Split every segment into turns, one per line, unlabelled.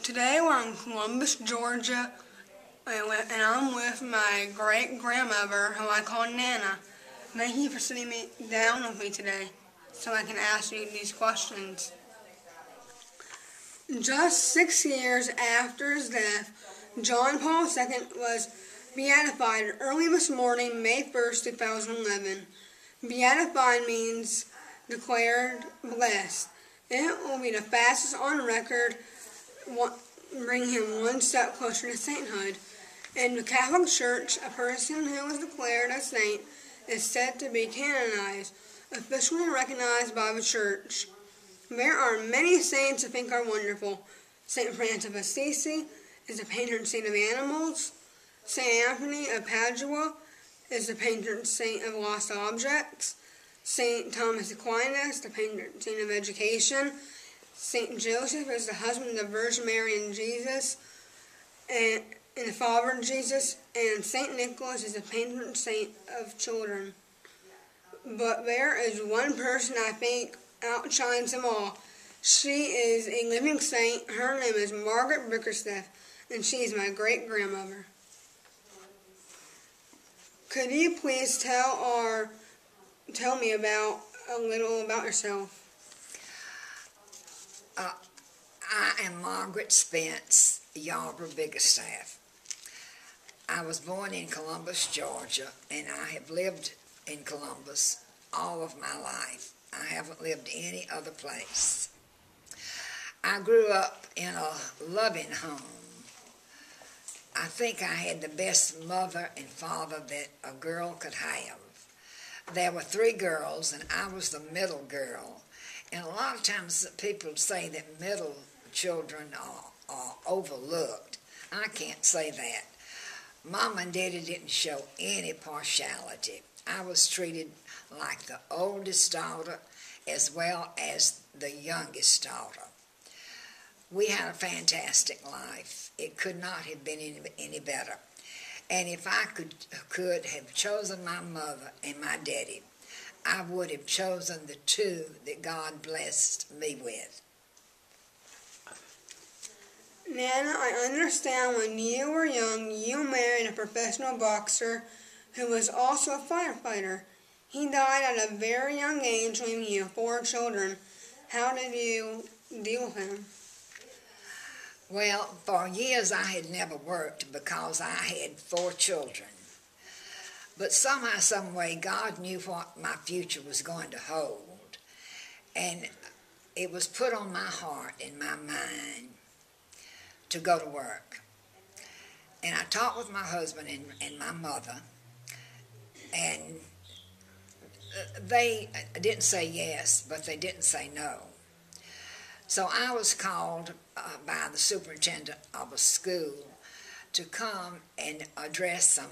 Today we're in Columbus, Georgia, and I'm with my great-grandmother, who I call Nana. Thank you for sitting me down with me today so I can ask you these questions. Just 6 years after his death, John Paul II was beatified early this morning, May 1st, 2011. Beatified means declared blessed. It will be the fastest on record, bring him one step closer to sainthood. In the Catholic Church, a person who is declared a saint is said to be canonized, officially recognized by the Church. There are many saints I think are wonderful. St. Francis of Assisi is the patron saint of animals. St. Anthony of Padua is the patron saint of lost objects. St. Thomas Aquinas, the patron saint of education. St. Joseph is the husband of the Virgin Mary and Jesus, and the father of Jesus. And St. Nicholas is the patron saint of children. But there is one person I think outshines them all. She is a living saint. Her name is Margaret Bickersteth, and she is my great-grandmother. Could you please tell me a little about yourself?
I am Margaret Spence Yarborough Bickersteth. I was born in Columbus, Georgia, and I have lived in Columbus all of my life. I haven't lived any other place. I grew up in a loving home. I think I had the best mother and father that a girl could have. There were 3 girls, and I was the middle girl. And a lot of times people say that middle children are overlooked. I can't say that. Mom and Daddy didn't show any partiality. I was treated like the oldest daughter as well as the youngest daughter. We had a fantastic life. It could not have been any better. And if I could have chosen my mother and my daddy, I would have chosen the 2 that God blessed me with.
Nana, I understand when you were young, you married a professional boxer who was also a firefighter. He died at a very young age, leaving you 4 children. How did you deal with him?
Well, for years I had never worked because I had 4 children. But somehow, some way, God knew what my future was going to hold. And it was put on my heart and my mind to go to work. And I talked with my husband and my mother, and they didn't say yes, but they didn't say no. So I was called by the superintendent of a school to come and address some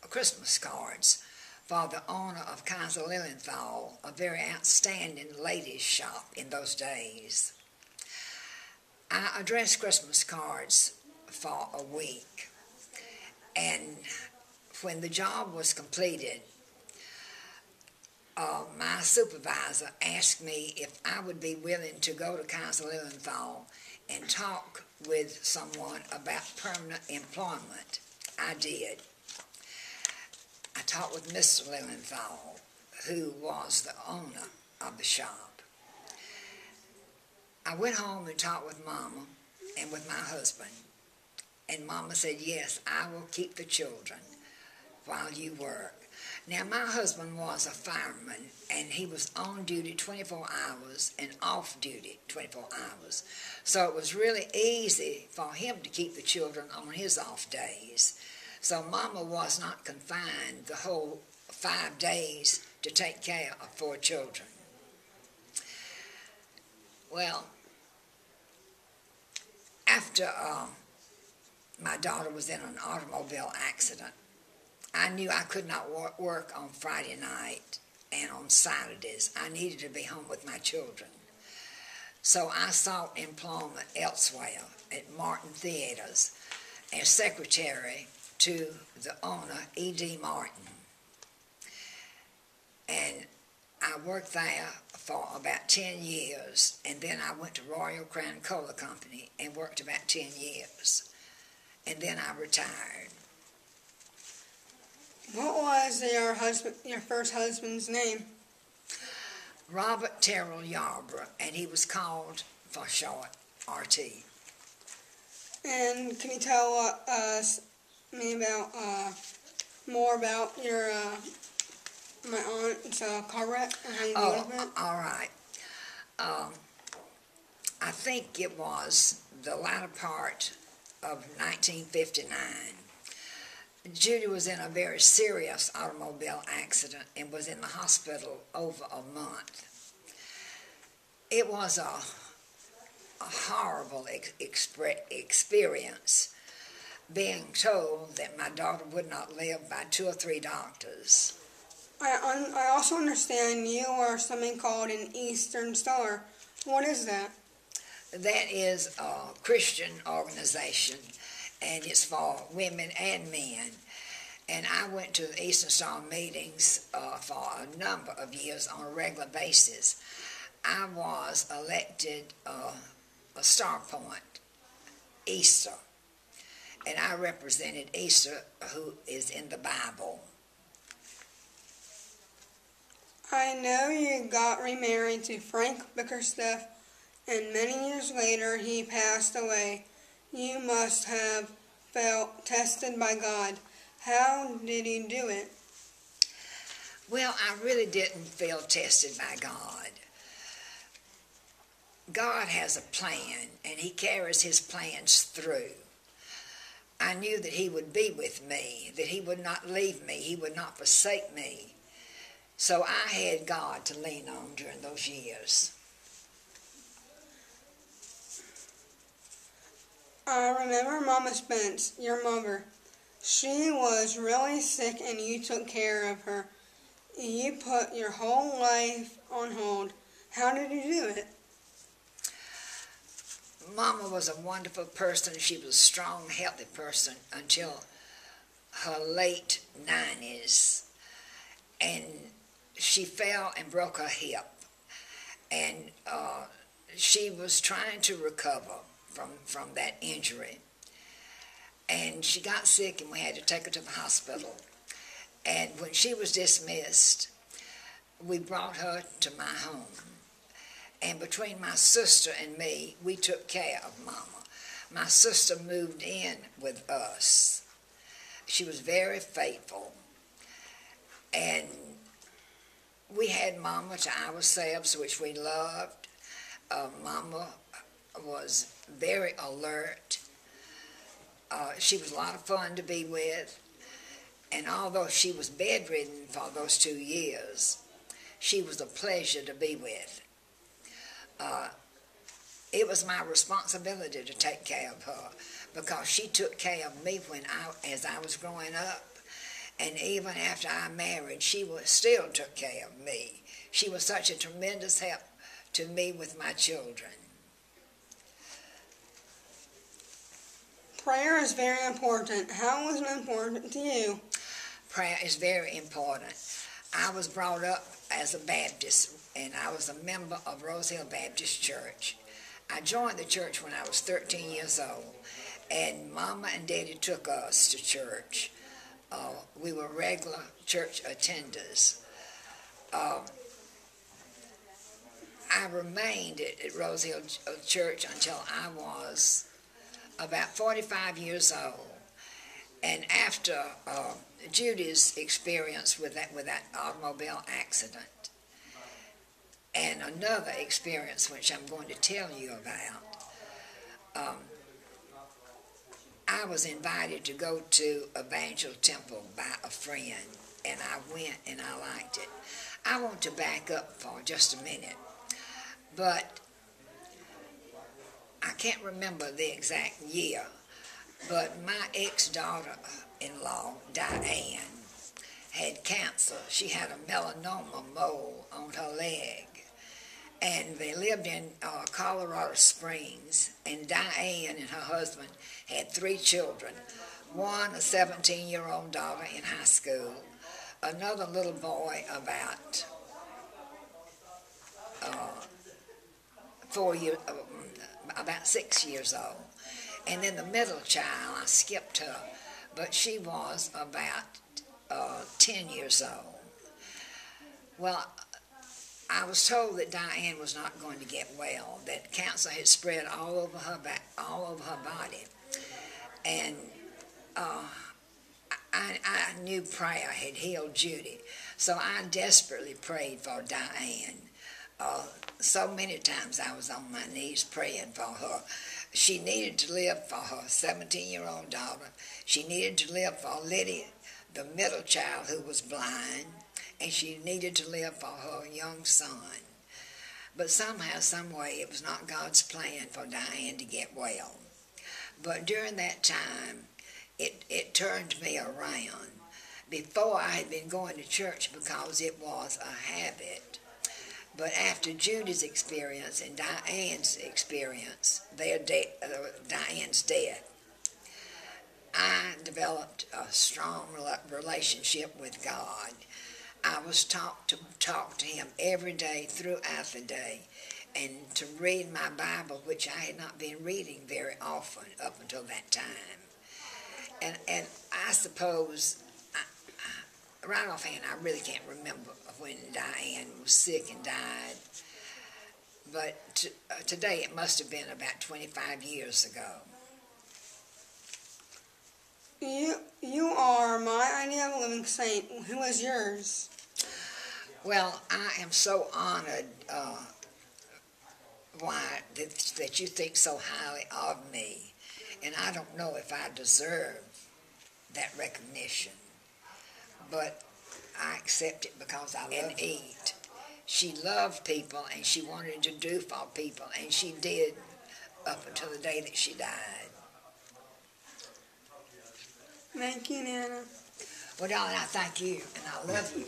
Christmas cards for the owner of Kaiser Lilienthal, a very outstanding ladies' shop in those days. I addressed Christmas cards for a week, and when the job was completed, my supervisor asked me if I would be willing to go to Kaiser Lilienthal and talk with someone about permanent employment. I did. I talked with Mr. Lilienthal, who was the owner of the shop. I went home and talked with Mama and with my husband, and Mama said, yes, I will keep the children while you work. Now, my husband was a fireman, and he was on duty 24 hours and off duty 24 hours. So it was really easy for him to keep the children on his off days. So Mama was not confined the whole 5 days to take care of 4 children. Well, after my daughter was in an automobile accident, I knew I could not work on Friday night and on Saturdays. I needed to be home with my children. So I sought employment elsewhere at Martin Theaters as secretary to the owner, E.D. Martin. And I worked there for about 10 years, and then I went to Royal Crown Cola Company and worked about 10 years, and then I retired.
What was your first husband's name?
Robert Terrell Yarborough, and he was called for short RT.
And can you tell me about more about your my aunt's car wreck and how you dealt with it?
All right. I think it was the latter part of 1959. Judy was in a very serious automobile accident and was in the hospital over a month. It was a horrible experience, being told that my daughter would not live by 2 or 3 doctors.
I also understand you are something called an Eastern Star. What is that?
That is a Christian organization, and it's for women and men. And I went to the Eastern Star meetings for a number of years on a regular basis. I was elected a Star Point, Easter, and I represented Easter, who is in the Bible.
I know you got remarried to Frank Bickerstaff, and many years later he passed away. You must have felt tested by God. How did he do it?
Well, I really didn't feel tested by God. God has a plan, and he carries his plans through. I knew that he would be with me, that he would not leave me, he would not forsake me. So I had God to lean on during those years.
I remember Mama Spence, your mother. She was really sick and you took care of her. You put your whole life on hold. How did you do it?
Mama was a wonderful person. She was a strong, healthy person until her late 90s. And she fell and broke her hip. And she was trying to recover from that injury. And she got sick and we had to take her to the hospital. And when she was dismissed, we brought her to my home. And between my sister and me, we took care of Mama. My sister moved in with us. She was very faithful. And we had Mama to ourselves, which we loved. Mama was very alert. She was a lot of fun to be with. And although she was bedridden for those 2 years, she was a pleasure to be with. It was my responsibility to take care of her because she took care of me as I was growing up. And even after I married, she still took care of me. She was such a tremendous help to me with my children.
Prayer is very important. How was it important to you?
Prayer is very important. I was brought up as a Baptist, and I was a member of Rose Hill Baptist Church. I joined the church when I was 13 years old, and Mama and Daddy took us to church. We were regular church attenders. I remained at Rose Hill Church until I was about 45 years old. And after Judy's experience with that automobile accident, and another experience which I'm going to tell you about, I was invited to go to Evangel Temple by a friend, and I went and I liked it. I want to back up for just a minute, but I can't remember the exact year, but my ex-daughter-in-law, Diane, had cancer. She had a melanoma mole on her leg. And they lived in Colorado Springs. And Diane and her husband had 3 children. One, a 17-year-old daughter in high school. Another little boy about about 6 years old. And then the middle child, I skipped her, but she was about 10 years old. Well, I was told that Diane was not going to get well, that cancer had spread all over her back, all over her body. And I knew prayer had healed Judy, so I desperately prayed for Diane. So many times I was on my knees praying for her. She needed to live for her 17-year-old daughter. She needed to live for Lydia, the middle child who was blind, and she needed to live for her young son. But somehow, some way, it was not God's plan for Diane to get well. But during that time, it turned me around. Before, I had been going to church because it was a habit. But after Judy's experience and Diane's experience, Diane's death, I developed a strong relationship with God. I was taught to talk to Him every day throughout the day, and to read my Bible, which I had not been reading very often up until that time. And I suppose, right offhand, I really can't remember when Diane was sick and died, but today it must have been about 25 years ago.
You are my idea of a living saint. Who is yours?
Well, I am so honored that you think so highly of me, and I don't know if I deserve that recognition, but I accept it because I love to eat. She loved people, and she wanted to do for people, and she did up until the day that she died.
Thank you, Nana.
Well, darling, I thank you, and I love you.